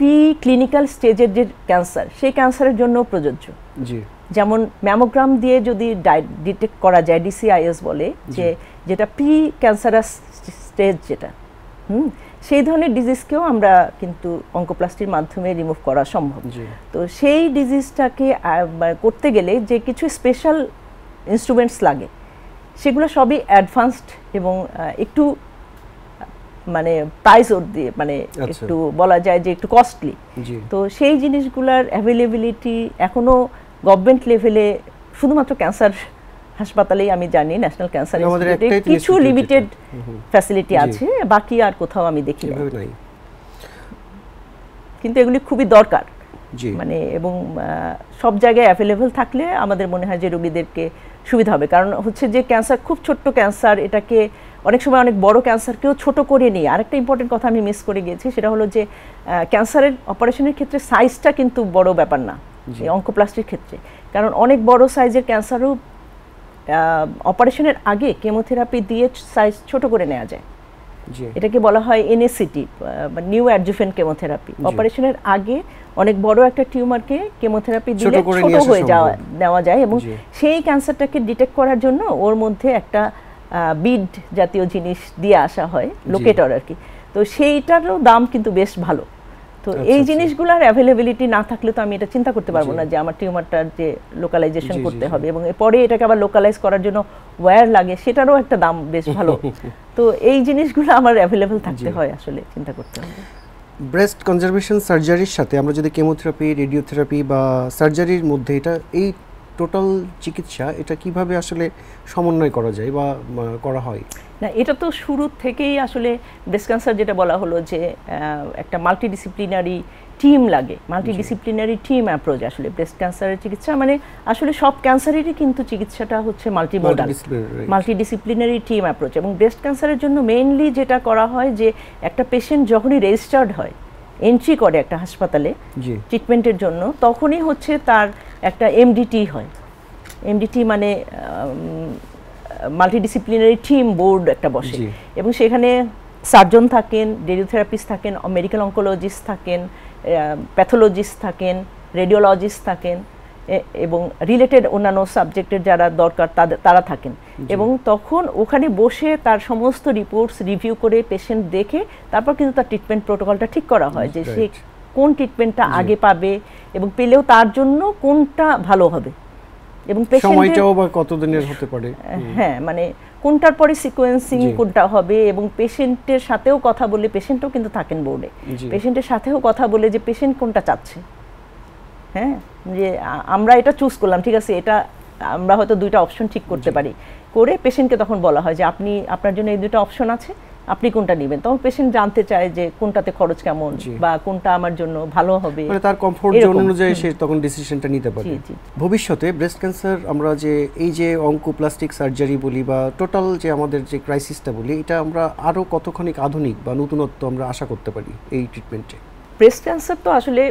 প্রি ক্লিনিক্যাল স্টেজের যে ক্যান্সার, সেই ক্যান্সারের জন্য প্রযোজ্য। জি, যেমন ম্যামোগ্রাম দিয়ে যদি ডিটেক্ট করা যায়, DCIS বলে, যেটা প্রি ক্যান্সারাস স্টেজ, যেটা সেই ধরনের ডিজিজকেও আমরা কিন্তু অঙ্কোপ্লাস্টির মাধ্যমে রিমুভ করা সম্ভব। তো সেই ডিজিজটাকে করতে গেলে যে কিছু স্পেশাল ইনস্ট্রুমেন্টস লাগে, সেগুলো সবই অ্যাডভান্সড এবং একটু মানে প্রাইস দিয়ে, মানে একটু বলা যায় যে একটু কস্টলি। তো সেই জিনিসগুলোর অ্যাভেলেবিলিটি এখনো গভর্নমেন্ট লেভেলে শুধুমাত্র ক্যান্সার হাসপাতালেই আমি জানি, ন্যাশনাল ক্যান্সার ইনস্টিটিউটে কিছু লিমিটেড ফ্যাসিলিটি আছে, বাকি আর কোথাও আমি দেখি না, কিন্তু এগুলি খুবই দরকার। মানে এবং সব জায়গায় অ্যাভেলেবল থাকলে আমাদের মনে হয় যে রোগীদেরকে সুবিধা হবে। কারণ হচ্ছে যে ক্যান্সার খুব ছোট্ট ক্যান্সার, এটাকে অনেক সময় অনেক বড় ক্যান্সারকেও ছোট করে নিয়ে, আরেকটা ইম্পর্টেন্ট কথা আমি মিস করে গিয়েছি, সেটা হলো যে ক্যান্সারের অপারেশনের ক্ষেত্রে সাইজটা কিন্তু বড় ব্যাপার না এই অঙ্কোপ্লাস্টির ক্ষেত্রে। কারণ অনেক বড় সাইজের ক্যান্সারও অপারেশনের আগে কেমোথেরাপি দিয়ে সাইজ ছোট করে নেওয়া যায়। এটাকে বলা হয় NACT, নিউ অ্যাডজুভেন্ট কেমোথেরাপি। অপারেশনের আগে অনেক বড় একটা টিউমারকে কেমোথেরাপি দিলে ছোট হয়ে নেওয়া যায়, এবং সেই ক্যান্সারটাকে ডিটেক্ট করার জন্য ওর মধ্যে একটা বিড জাতীয় জিনিস দিয়ে আসা হয়, লোকেটর আর কি। তো সেইটারও দাম কিন্তু বেশ ভালো। তো এই জিনিসগুলোর অ্যাভেলেবিলিটি না থাকলে তো আমি এটা চিন্তা করতে পারবো না যে আমার টিউমারটার যে লোকালাইজেশন করতে হবে, এবং এরপরে এটাকে আবার লোকালাইজ করার জন্য ওয়্যার লাগে, সেটারও একটা দাম বেশ ভালো। তো এই জিনিসগুলো আমার অ্যাভেলেবল থাকতে হয়, আসলে চিন্তা করতে হবে। ব্রেস্ট কনজারভেশন সার্জারির সাথে আমরা যদি কেমোথেরাপি, রেডিওথেরাপি বা সার্জারির মধ্যে এটা এই টোটাল চিকিৎসা এটা কিভাবে আসলে সমন্বয় করা যায় বা করা হয়? না, এটা তো শুরু থেকেই আসলে ব্রেস্ট ক্যান্সার যেটা বলা হলো যে একটা মাল্টিডিসিপ্লিনারি টিম লাগে, মাল্টিডিসিপ্লিনারি টিম অ্যাপ্রোচ। আসলে ব্রেস্ট ক্যান্সারের চিকিৎসা মানে আসলে সব ক্যান্সারেরই কিন্তু চিকিৎসাটা হচ্ছে মাল্টিডিসিপ্লিনারি টিম অ্যাপ্রোচ। এবং ব্রেস্ট ক্যান্সারের জন্য মেইনলি যেটা করা হয় যে একটা পেশেন্ট যখনই রেজিস্টার্ড হয়, এন্ট্রি করে একটা হাসপাতালে ট্রিটমেন্টের জন্য, তখনই হচ্ছে তার একটা MDT হয়। MDT মানে মাল্টিডিসিপ্লিনারি টিম বোর্ড একটা বসে, এবং সেখানে সার্জন থাকেন, রেডিওথেরাপিস্ট থাকেন, মেডিকেল অঙ্কোলজিস্ট থাকেন, প্যাথোলজিস্ট থাকেন, রেডিওলজিস্ট থাকেন, এবং রিলেটেড অন্যান্য সাবজেক্টের যারা দরকার তারা থাকেন। এবং তখন ওখানে বসে তার সমস্ত রিপোর্টস রিভিউ করে পেশেন্ট দেখে তারপর কিন্তু তার ট্রিটমেন্ট প্রোটোকলটা ঠিক করা হয় যে সে কোন ট্রিটমেন্টটা আগে পাবে, এবং পেলেও তার জন্য কোনটা ভালো হবে, এবং সময়টাও বা কতদিনের হতে পারে, হ্যাঁ মানে কোনটার পরে সিকোয়েন্সিং কোনটা হবে, এবং পেশেন্টের সাথেও কথা বলে, পেশেন্টও কিন্তু থাকেন বোর্ডে, পেশেন্টের সাথেও কথা বলে যে পেশেন্ট কোনটা চাচ্ছে, হ্যাঁ যে আমরা এটা চুজ করলাম, ঠিক আছে, এটা আমরা হয়তো দুইটা অপশন ঠিক করতে পারি, করে পেশেন্টকে তখন বলা হয় যে আপনার জন্য এই দুটো অপশন আছে, আপনি কোনটা নেবেন। তখন পেশেন্ট জানতে চায় যে কোনটাতে খরচ কেমন বা কোনটা আমার জন্য ভালো হবে, মানে তার কমফোর্ট জোন অনুযায়ী সে তখন ডিসিশনটা নিতে পারে। ভবিষ্যতে ব্রেস্ট ক্যান্সার আমরা যে এই যে অঙ্কোপ্লাস্টিক সার্জারি বলি বা টোটাল যে আমাদের যে ক্রাইসিসটা বলি, এটা আমরা আরো কতখানি আধুনিক বা নতুনত্ব আমরা আশা করতে পারি এই ট্রিটমেন্টে? ব্রেস্ট ক্যান্সার তো আসলে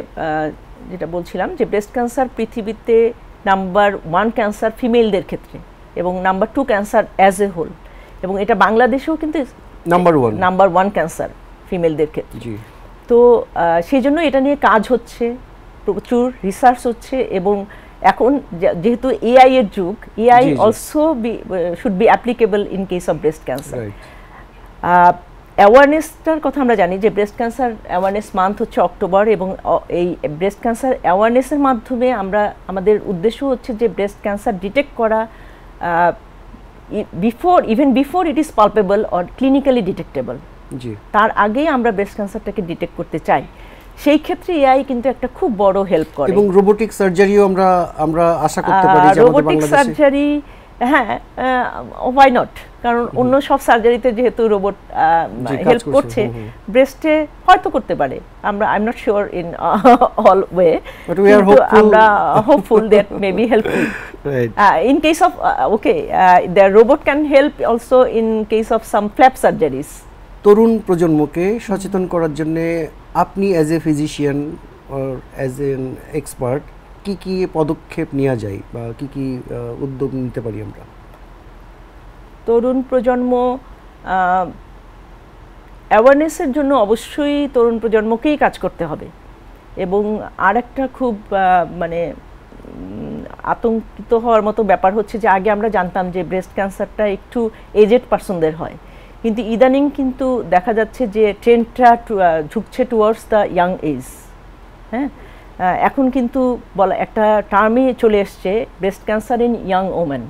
যেটা বলছিলাম যে ব্রেস্ট ক্যান্সার পৃথিবীতে নাম্বার 1 ক্যান্সার ফিমেলদের ক্ষেত্রে, এবং number 2 cancer as a whole, এবং এটা বাংলাদেশেও কিন্তু নাম্বার 1 ক্যান্সার ফিমেলদের ক্ষেত্রে। তো সেই জন্য এটা নিয়ে কাজ হচ্ছে, প্রচুর রিসার্চ হচ্ছে, এবং এখন যেহেতু AI এর যুগ, AI also should be applicable in case of breast cancer. অ্যাওয়ারনেসটার কথা আমরা জানি যে ব্রেস্ট ক্যান্সার অ্যাওয়ারনেস মান্থ হচ্ছে অক্টোবর, এবং এই ব্রেস্ট ক্যান্সার অ্যাওয়ারনেসের মাধ্যমে আমাদের উদ্দেশ্য হচ্ছে যে ব্রেস্ট ক্যান্সার ডিটেক্ট করা even before it is palpable or clinically detectable, তার আগেই আমরা ব্রেস্ট ক্যান্সারটাকে ডিটেক্ট করতে চাই। সেই ক্ষেত্রে AI কিন্তু একটা খুব বড় হেল্প করে, এবং রোবোটিক সার্জারিও আমরা আশা করতে পারি যে আমাদের বাংলাদেশে রোবোটিক সার্জারি, হ্যাঁ ওয়াই নট, কারণ অন্য সব সার্জারিতে যেহেতু রোবট হেল্প করছে, ব্রেস্টে হয়তো করতে পারে, I am not sure in all way, আমরা hopeful that may be helpful in case of the robot can help also in case of some flap surgeries. তরুণ প্রজন্মকে সচেতন করার জন্য আপনি as a physician or as an expert কি কি পদক্ষেপ নেওয়া যায় বা কি কি উদ্যোগ নিতে পারি আমরা? তরুণ প্রজন্ম অ্যাওয়ারনেসের জন্য অবশ্যই তরুণ প্রজন্মকেই কাজ করতে হবে, এবং আরেকটা খুব মানে আতঙ্কিত হওয়ার মতো ব্যাপার হচ্ছে যে আগে আমরা জানতাম যে ব্রেস্ট ক্যান্সারটা একটু এজেড পারসনদের হয়, কিন্তু ইদানিং কিন্তু দেখা যাচ্ছে যে ট্রেন্ডটা ঝুঁকছে টুয়ার্ডস দ্য ইয়াং এজ। হ্যাঁ, এখন কিন্তু বলা একটা টার্মই চলে এসছে breast cancer in young women,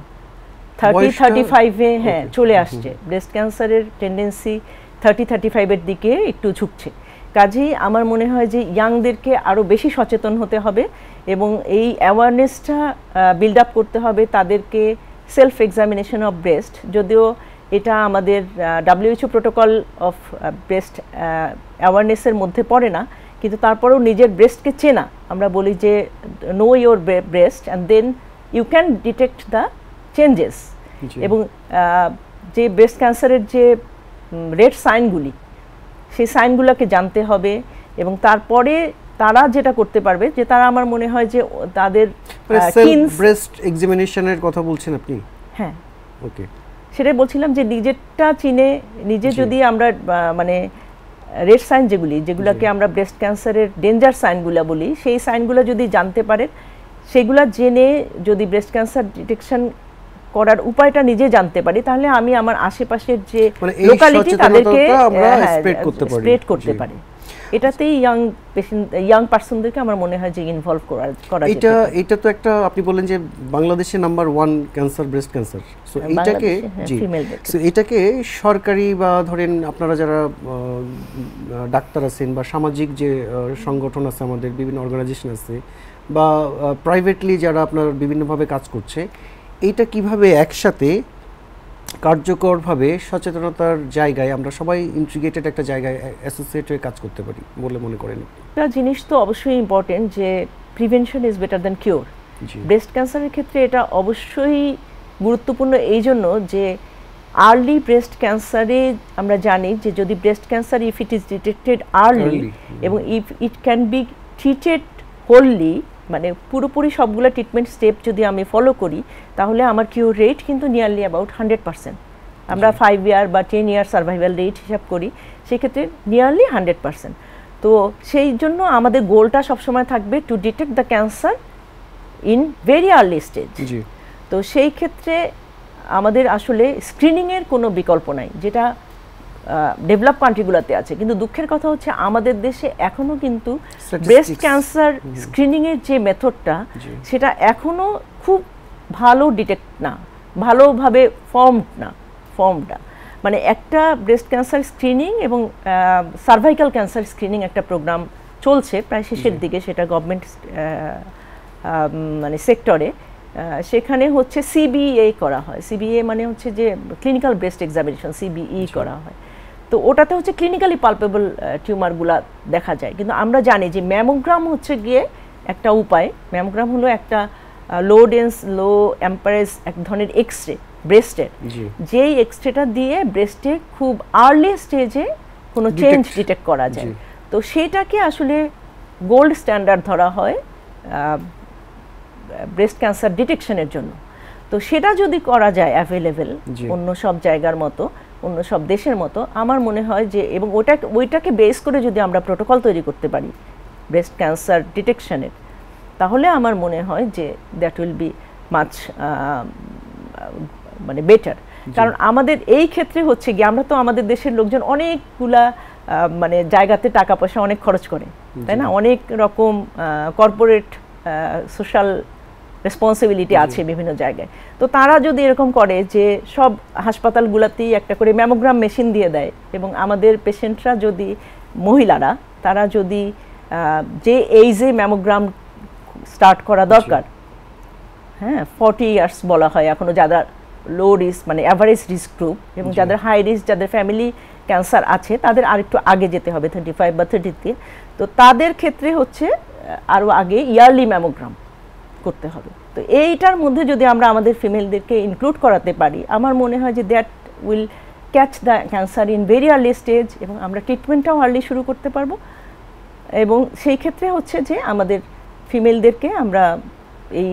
30-35-এ হ্যাঁ চলে আসছে। ব্রেস্ট ক্যান্সারের টেন্ডেন্সি 30-35-এর দিকে একটু ঝুঁকছে। কাজেই আমার মনে হয় যে ইয়াংদেরকে আরও বেশি সচেতন হতে হবে এবং এই অ্যাওয়ারনেসটা বিল্ড আপ করতে হবে তাদেরকে। সেলফ এক্সামিনেশন অফ ব্রেস্ট, যদিও এটা আমাদের WHO প্রোটোকল অফ ব্রেস্ট অ্যাওয়ারনেসের মধ্যে পড়ে না, কিন্তু তারপরেও নিজের ব্রেস্টকে চেনা, আমরা বলি যে know your breast and then you can detect the changes. এবং যে ব্রেস্ট ক্যান্সারের যে রেড সাইনগুলি, সেই সাইনগুলোকে জানতে হবে এবং তারপরে তারা যেটা করতে পারবে যে তারা, আমার মনে হয় যে তাদের ব্রেস্ট এক্সামিনেশনের কথা বলছেন আপনি? হ্যাঁ, ওকে, সেটাই বলছিলাম যে নিজেরটা চিনে নিজে যদি আমরা মানে রেড সাইন যেগুলোকে আমরা ব্রেস্ট ক্যান্সারের ডেঞ্জার সাইনগুলো বলি, সেই সাইনগুলো যদি জানতে পারে, সেগুলো জেনে যদি ব্রেস্ট ক্যান্সার ডিটেকশন করার উপায়টা নিজে জানতে পারি, তাহলে আমি আমার আশেপাশের যে লোকালিটি তাদেরকে স্প্রেড করতে পারি। এটাতেই ইয়াং পারসনদেরকে আমার মনে হয় যে ইনভলভ করা এটা তো একটা, আপনি বলেন যে বাংলাদেশে number 1 cancer breast cancer, so এটাকে সরকারি বা ধরেন আপনারা যারা ডাক্তার আছেন বা সামাজিক যে সংগঠন আছে, আমাদের বিভিন্ন অর্গানাইজেশন আছে বা প্রাইভেটলি যারা আপনার বিভিন্নভাবে কাজ করছে, এইটা কিভাবে একসাথে কার্যকরভাবে সচেতনতার জায়গায় আমরা সবাই ইন্টিগ্রেটেড একটা জায়গায় অ্যাসোসিয়েট হয়ে কাজ করতে পারি বলে মনে করেন? একটা জিনিস তো অবশ্যই ইম্পর্টেন্ট যে prevention is better than cure. Breast ক্যান্সারের ক্ষেত্রে এটা অবশ্যই গুরুত্বপূর্ণ এই জন্য যে আর্লি ব্রেস্ট ক্যান্সারে আমরা জানি যে যদি breast cancer if it is detected early এবং if it can be treated wholly, মানে পুরোপুরি সবগুলো ট্রিটমেন্ট স্টেপ যদি আমি ফলো করি, তাহলে আমার কিউর রেট কিন্তু নিয়ারলি অ্যাবাউট 100%। আমরা 5 ইয়ার বা 10 ইয়ার সার্ভাইভাল রেট হিসাব করি, সেক্ষেত্রে নিয়ারলি 100%। তো সেই জন্য আমাদের গোলটা সবসময় থাকবে to detect the cancer in very early stage. তো সেই ক্ষেত্রে আমাদের আসলে স্ক্রিনিংয়ের কোনো বিকল্প নাই, যেটা ডেভেলপ কান্ট্রিগুলোতে আছে। কিন্তু দুঃখের কথা হচ্ছে আমাদের দেশে এখনও কিন্তু ব্রেস্ট ক্যান্সার স্ক্রিনিংয়ের যে মেথডটা, সেটা এখনও খুব ভালো ডিটেক্ট না, ভালোভাবে ফর্মটা মানে একটা ব্রেস্ট ক্যান্সার স্ক্রিনিং এবং সার্ভাইকাল ক্যান্সার স্ক্রিনিং একটা প্রোগ্রাম চলছে প্রায় শেষের দিকে, সেটা গভর্নমেন্ট মানে সেক্টরে। সেখানে হচ্ছে সিবিএ করা হয়। সিবিএ মানে হচ্ছে যে ক্লিনিক্যাল ব্রেস্ট এক্সামিনেশন, সিবিই করা হয়। তো ওটাতে হচ্ছে ক্লিনিক্যালি পালপেবল টিউমারগুলা দেখা যায়। কিন্তু আমরা জানি যে ম্যামোগ্রাম হচ্ছে গিয়ে একটা উপায়। ম্যামোগ্রাম হলো একটা লো ডেন্স লো অ্যাম্পারেজ এক ধরনের এক্সরে ব্রেস্টের, যেই এক্সরেটা দিয়ে ব্রেস্টে খুব আর্লি স্টেজে কোনো চেঞ্জ ডিটেক্ট করা যায়। তো সেটাকে আসলে গোল্ড স্ট্যান্ডার্ড ধরা হয় ব্রেস্ট ক্যান্সার ডিটেকশনের জন্য। তো সেটা যদি করা যায় অ্যাভেলেবেল অন্য সব জায়গার মতো, অন্য সব দেশের মতো, আমার মনে হয় যে, এবং ওইটাকে বেস করে যদি আমরা প্রোটোকল তৈরি করতে পারি ব্রেস্ট ক্যান্সার ডিটেকশনের, তাহলে আমার মনে হয় যে দ্যাট উইল বি মাচ মানে বেটার। কারণ আমাদের এই ক্ষেত্রে হচ্ছে গিয়ে আমরা তো আমাদের দেশের লোকজন অনেকগুলা মানে জায়গাতে টাকা পয়সা অনেক খরচ করে, তাই না? অনেক রকম কর্পোরেট সোশ্যাল রেসপন্সিবিলিটি আছে বিভিন্ন জায়গায়। তো তারা যদি এরকম করে যে সব হাসপাতালগুলোতেই একটা করে ম্যামোগ্রাম মেশিন দিয়ে দেয়, এবং আমাদের পেশেন্টরা যদি, মহিলারা, তারা যদি যে এইজে ম্যামোগ্রাম স্টার্ট করা দরকার, হ্যাঁ 40 ইয়ার্স বলা হয় এখনও, যারা লো রিস্ক মানে অ্যাভারেজ রিস্ক গ্রুপ, এবং যাদের হাই রিস্ক, যাদের ফ্যামিলি ক্যান্সার আছে, তাদের আরেকটু আগে যেতে হবে 35 বা 30-তে। তো তাদের ক্ষেত্রে হচ্ছে আরও আগে ইয়ারলি ম্যামোগ্রাম করতে হবে। তো এইটার মধ্যে যদি আমরা আমাদের ফিমেলদেরকে ইনক্লুড করাতে পারি, আমার মনে হয় যে that will catch the cancer in very early stage, এবং আমরা ট্রিটমেন্টটাও আর্লি শুরু করতে পারবো। এবং সেই ক্ষেত্রে হচ্ছে যে আমাদের ফিমেলদেরকে আমরা এই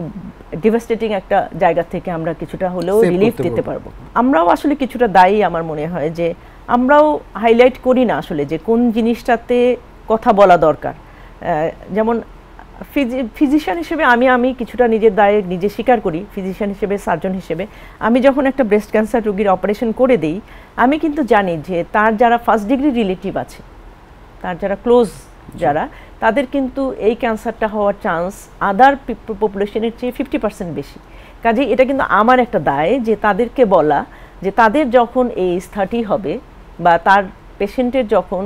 ডিভাস্টেটিং একটা জায়গা থেকে আমরা কিছুটা হলেও রিলিফ দিতে পারবো। আমরাও আসলে কিছুটা দায়ী, আমার মনে হয় যে আমরাও হাইলাইট করি না আসলে যে কোন জিনিসটাতে কথা বলা দরকার। যেমন ফিজিশিয়ান হিসেবে আমি কিছুটা নিজের দায়ে নিজে স্বীকার করি, ফিজিশিয়ান হিসেবে, সার্জন হিসেবে আমি যখন একটা ব্রেস্ট ক্যান্সার রোগীর অপারেশন করে দিই, আমি কিন্তু জানি যে তার যারা ফার্স্ট ডিগ্রি রিলেটিভ আছে, তার যারা ক্লোজ যারা, তাদের কিন্তু এই ক্যান্সারটা হওয়ার চান্স আদার পপুলেশনের চেয়ে 50% বেশি। কাজেই এটা কিন্তু আমার একটা দায় যে তাদেরকে বলা যে তাদের যখন এজ 30 হবে বা তার পেশেন্টের যখন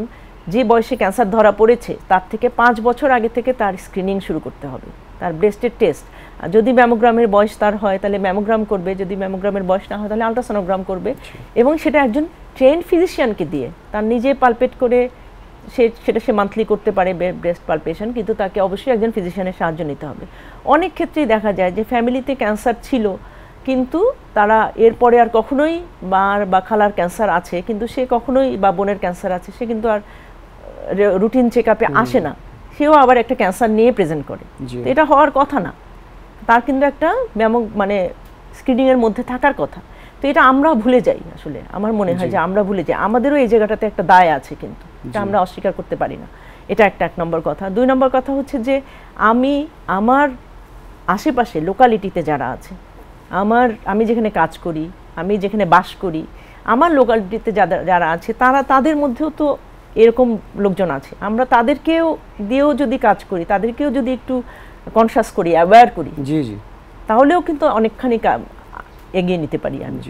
যে বয়সে ক্যান্সার ধরা পড়েছে তার থেকে 5 বছর আগে থেকে তার স্ক্রিনিং শুরু করতে হবে, তার ব্রেস্টের টেস্ট। যদি ম্যামোগ্রামের বয়স তার হয় তাহলে ম্যামোগ্রাম করবে, যদি ম্যামোগ্রামের বয়স না হয় তাহলে আলট্রাসোনোগ্রাম করবে, এবং সেটা একজন ট্রেন্ড ফিজিশিয়ানকে দিয়ে তার নিজে পালপেট করে সেটা সে মান্থলি করতে পারে ব্রেস্ট পালপেশন, কিন্তু তাকে অবশ্যই একজন ফিজিশিয়ানের সাহায্য নিতে হবে। অনেক ক্ষেত্রেই দেখা যায় যে ফ্যামিলিতে ক্যান্সার ছিল কিন্তু তারা এরপরে আর কখনোই বা খালার ক্যান্সার আছে কিন্তু সে কখনোই, বা বোনের ক্যান্সার আছে, সে কিন্তু আর রুটিন চেক আপে আসে না, সেও আবার একটা ক্যান্সার নিয়ে প্রেজেন্ট করে। তো এটা হওয়ার কথা না, তার কিন্তু একটা মানে স্ক্রিনিংয়ের মধ্যে থাকার কথা। তো এটা আমরা ভুলে যাই, আসলে আমার মনে হয় যে আমরা ভুলে যাই, আমাদেরও এই জায়গাটাতে একটা দায় আছে, কিন্তু এটা আমরা অস্বীকার করতে পারি না। এটা এক নম্বর কথা। 2 নম্বর কথা হচ্ছে যে আমার আশেপাশে লোকালিটিতে যারা আছে, আমি যেখানে কাজ করি, আমি যেখানে বাস করি, আমার লোকালিটিতে যারা আছে তাদের মধ্যেও তো এরকম লোকজন আছে। আমরা তাদেরকেও দিয়েও যদি কাজ করি, তাদেরকেও যদি একটু কনসাস করি, অ্যাওয়্যার করি, তাহলেও কিন্তু অনেকখানি এগিয়ে নিতে পারি আমি।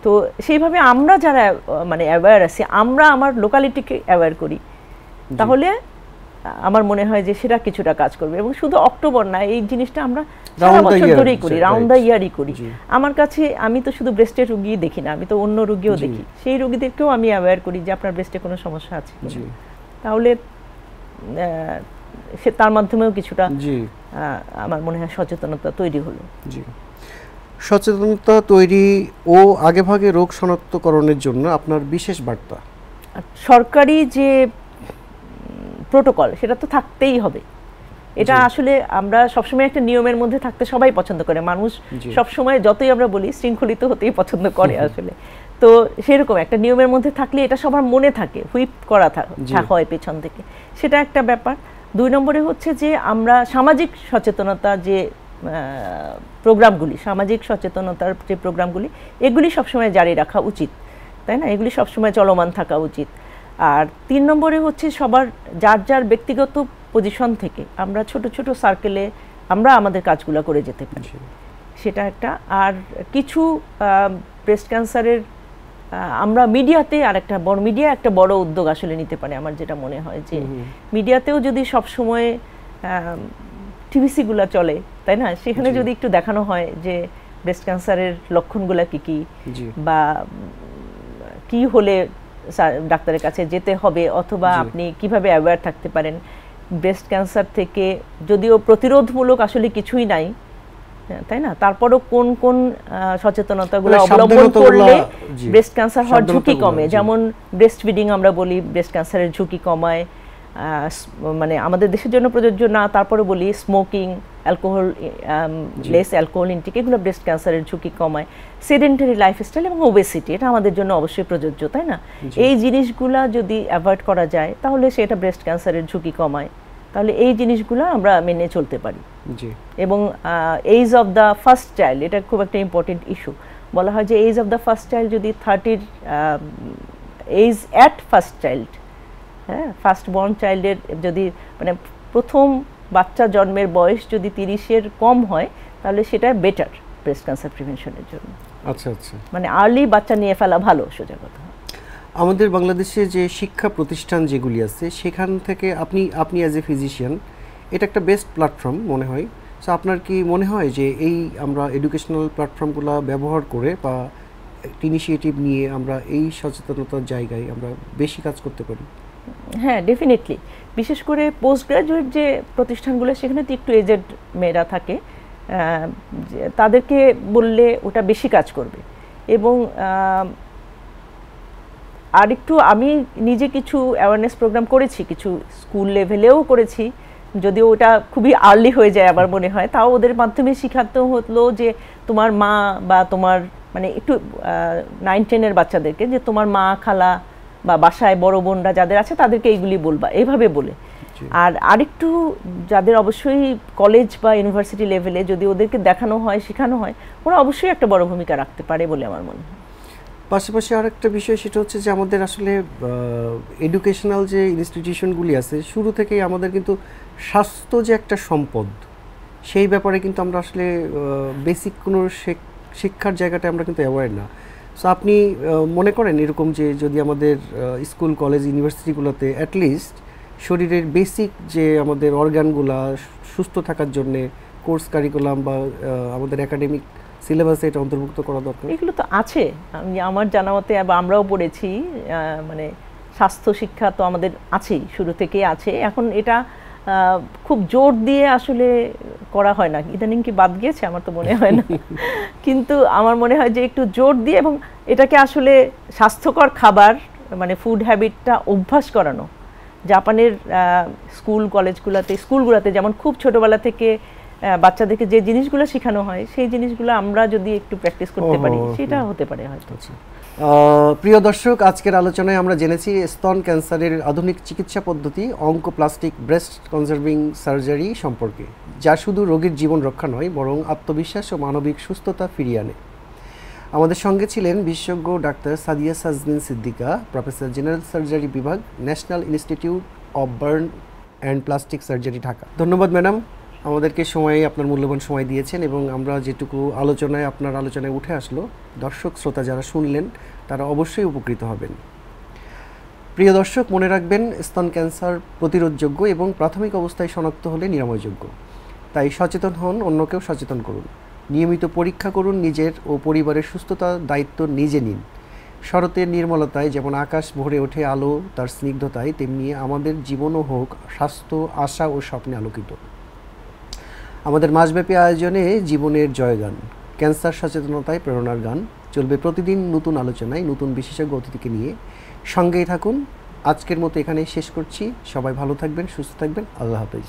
তো সেইভাবে আমরা যারা মানে অ্যাওয়্যার আছি, আমরা আমার লোকালিটিকে অ্যাওয়্যার করি, তাহলে আমার মনে হয় যে সেটা কিছুটা কাজ করবে। এবং শুধু অক্টোবর না, এই জিনিসটা আমরা সারা বছর ধরেই করি, রাউন্ড দ্য ইয়ারই করি। আমার কাছে আমি তো শুধু ব্রেস্টের রোগী দেখি না, আমি তো অন্য রোগীও দেখি, সেই রোগীদেরকেও আমি অ্যাওয়্যার করি যে আপনার ব্রেস্টে কোনো সমস্যা আছে, তাহলে সে তার মাধ্যমেও কিছুটা আমার মনে হয় সচেতনতা তৈরি হলো। সচেতনতা তৈরি ও আগেভাগে রোগ শনাক্তকরণের জন্য আপনার বিশেষ বার্তা? সরকারি যে প্রোটোকল সেটা তো থাকতেই হবে। এটা আসলে আমরা সবসময় একটা নিয়মের মধ্যে থাকতে সবাই পছন্দ করে, মানুষ সবসময় যতই আমরা বলি শৃঙ্খলিত হতেই পছন্দ করে আসলে। তো সেরকম একটা নিয়মের মধ্যে থাকলে এটা সবার মনে থাকে, হুইপ করা হয় পেছন থেকে, সেটা একটা ব্যাপার। 2 নম্বরে হচ্ছে যে আমরা সামাজিক সচেতনতা যে প্রোগ্রামগুলি, সামাজিক সচেতনতার যে প্রোগ্রামগুলি, এগুলি সবসময় জারি রাখা উচিত, তাই না? এগুলি সবসময় চলমান থাকা উচিত। আর 3 নম্বরে হচ্ছে সবার যার ব্যক্তিগত পজিশন থেকে আমরা ছোট ছোট সার্কেলে আমরা আমাদের কাজগুলো করে যেতে পারি, সেটা একটা। আর কিছু ব্রেস্ট ক্যান্সারের আমরা মিডিয়াতে মিডিয়া একটা বড় উদ্যোগ আসলে নিতে পারে। আমার যেটা মনে হয় যে মিডিয়াতেও যদি সব সময় টিভিসিগুলো চলে, তাই না, সেখানে যদি একটু দেখানো হয় যে ব্রেস্ট ক্যান্সারের লক্ষণগুলো কি বা কি হলে ডাক্তারের কাছে যেতে হবে, অথবা আপনি কিভাবে অ্যাওয়্যার থাকতে পারেন ব্রেস্ট ক্যান্সার থেকে, যদিও প্রতিরোধমূলক আসলে কিছুই নাই, তাই না, তারপরও কোন কোন সচেতনতাগুলো অবলম্বন করলে ব্রেস্ট ক্যান্সার হওয়ার ঝুঁকি কমে। যেমন ব্রেস্ট ফিডিং আমরা বলি ব্রেস্ট ক্যান্সারের ঝুঁকি কমায়, মানে আমাদের দেশের জন্য প্রযোজ্য না, তারপরে বলি smoking, alcohol, less alcohol intake, এগুলো ব্রেস্ট ক্যান্সারের ঝুঁকি কমায়। সেডেন্টারি লাইফস্টাইল এবং ওবেসিটি, এটা আমাদের জন্য অবশ্যই প্রযোজ্য, তাই না? এই জিনিসগুলা যদি অ্যাভয়েড করা যায় তাহলে সেটা ব্রেস্ট ক্যান্সারের ঝুঁকি কমায়। তাহলে এই জিনিসগুলো আমরা মেনে চলতে পারি। এবং age of the first child, এটা খুব একটা ইম্পর্টেন্ট ইস্যু। বলা হয় যে age of the first child যদি 30 এজ অ্যাট ফার্স্ট চাইল্ড, হ্যাঁ, ফার্স্ট বর্ন চাইল্ডের যদি মানে প্রথম বাচ্চা জন্মের বয়স যদি 30-এর কম হয় তাহলে সেটা বেটার ব্রেস্ট ক্যান্সার প্রিভেনশনের জন্য। আচ্ছা আচ্ছা, মানে আর্লি বাচ্চা নিয়ে ফেলা ভালো, সোজা কথা। আমাদের বাংলাদেশে যে শিক্ষা প্রতিষ্ঠান যেগুলি আছে সেখান থেকে আপনি অ্যাজ এ ফিজিশিয়ান, এটা একটা বেস্ট প্ল্যাটফর্ম মনে হয়। সো আপনার কি মনে হয় যে এই আমরা এডুকেশনাল প্ল্যাটফর্মগুলো ব্যবহার করে বা ইনিশিয়েটিভ নিয়ে আমরা এই সচেতনতার জায়গায় আমরা বেশি কাজ করতে পারি? হ্যাঁ, ডেফিনেটলি। বিশেষ করে পোস্ট গ্রাজুয়েট যে প্রতিষ্ঠানগুলো, সেখানে তো একটু এজেড মেয়েরা থাকে, তাদেরকে বললে ওটা বেশি কাজ করবে। এবং আর একটু আমি নিজে কিছু অ্যাওয়ারনেস প্রোগ্রাম করেছি, কিছু স্কুল লেভেলেও করেছি, যদিও ওটা খুবই আর্লি হয়ে যায় আমার মনে হয়, তাও ওদের মাধ্যমে শেখাতে হলো যে তোমার মা বা তোমার মানে একটু 9-10-এর বাচ্চাদেরকে যে তোমার মা, খালা বা বাসায় বড় বোনরা যাদের আছে তাদেরকে এইগুলি বলবা, এইভাবে বলে। আর আরেকটু যাদের অবশ্যই কলেজ বা ইউনিভার্সিটি লেভেলে যদি ওদেরকে দেখানো হয় শেখানো হয়, ওরা অবশ্যই একটা বড় ভূমিকা রাখতে পারে বলে আমার মনে হয়। পাশাপাশি আরেকটা বিষয় সেটা হচ্ছে যে আমাদের আসলে এডুকেশনাল যে ইনস্টিটিউশনগুলি আছে শুরু থেকেই আমাদের কিন্তু স্বাস্থ্য যে একটা সম্পদ, সেই ব্যাপারে কিন্তু আমরা আসলে বেসিক কোনো শিক্ষার জায়গাটা আমরা কিন্তু অ্যাওয়ার না। সো আপনি মনে করেন এরকম যে যদি আমাদের স্কুল কলেজ ইউনিভার্সিটিগুলোতে অ্যাটলিস্ট শরীরের বেসিক যে আমাদের অর্গানগুলা সুস্থ থাকার জন্যে কোর্স কারিকুলাম বা আমাদের একাডেমিক সিলেবাসে এটা অন্তর্ভুক্ত করা দরকার? এগুলো তো আছে, আমার জানা মতে বা আমরাও পড়েছি, মানে স্বাস্থ্য শিক্ষা তো আমাদের আছেই, শুরু থেকেই আছে। এখন এটা খুব জোর দিয়ে আসলে করা হয় না, ইদানিং কি বাদ গিয়েছে আমার তো মনে হয় না, কিন্তু আমার মনে হয় যে একটু জোর দিয়ে এবং এটাকে আসলে স্বাস্থ্যকর খাবার মানে ফুড হ্যাবিটটা অভ্যাস করানো। জাপানের স্কুলগুলোতে যেমন খুব ছোটবেলা থেকে বাচ্চাদেরকে যে জিনিসগুলো শেখানো হয় সেই জিনিসগুলো আমরা যদি একটু প্র্যাকটিস করতে পারি সেটা হতে পারে হয়তো। প্রিয় দর্শক, আজকের আলোচনায় আমরা জেনেছি স্তন ক্যান্সারের আধুনিক চিকিৎসা পদ্ধতি অঙ্কোপ্লাস্টিক ব্রেস্ট কনজারভিং সার্জারি সম্পর্কে, যা শুধু রোগীর জীবন রক্ষা নয় বরং আত্মবিশ্বাস ও মানবিক সুস্থতা ফিরিয়ে আনে। আমাদের সঙ্গে ছিলেন বিশেষজ্ঞ doctor Sadia Sajmin Siddika, professor general surgery বিভাগ, national institute of burn and plastic surgery, Dhaka. ধন্যবাদ ম্যাডাম, আমাদেরকে আপনার মূল্যবান সময় দিয়েছেন এবং আমরা যেটুকু আপনার আলোচনায় উঠে আসলো, দর্শক শ্রোতা যারা শুনলেন তারা অবশ্যই উপকৃত হবেন। প্রিয় দর্শক, মনে রাখবেন স্তন ক্যান্সার প্রতিরোধযোগ্য এবং প্রাথমিক অবস্থায় শনাক্ত হলে নিরাময়যোগ্য। তাই সচেতন হন, অন্যকেও সচেতন করুন। নিয়মিত পরীক্ষা করুন, নিজের ও পরিবারের সুস্থতার দায়িত্ব নিজে নিন। শরতের নির্মলতায় যেমন আকাশ ভরে ওঠে আলো তার স্নিগ্ধতায়, তেমনি আমাদের জীবনও হোক স্বাস্থ্য, আশা ও স্বপ্নে আলোকিত। আমাদের মাসব্যাপী আয়োজনে জীবনের জয়গান, ক্যান্সার সচেতনতায় প্রেরণার গান চলবে প্রতিদিন নতুন আলোচনায়, নতুন বিশেষজ্ঞ অতিথিকে নিয়ে। সঙ্গেই থাকুন। আজকের মতো এখানেই শেষ করছি। সবাই ভালো থাকবেন, সুস্থ থাকবেন। আল্লাহ হাফেজ।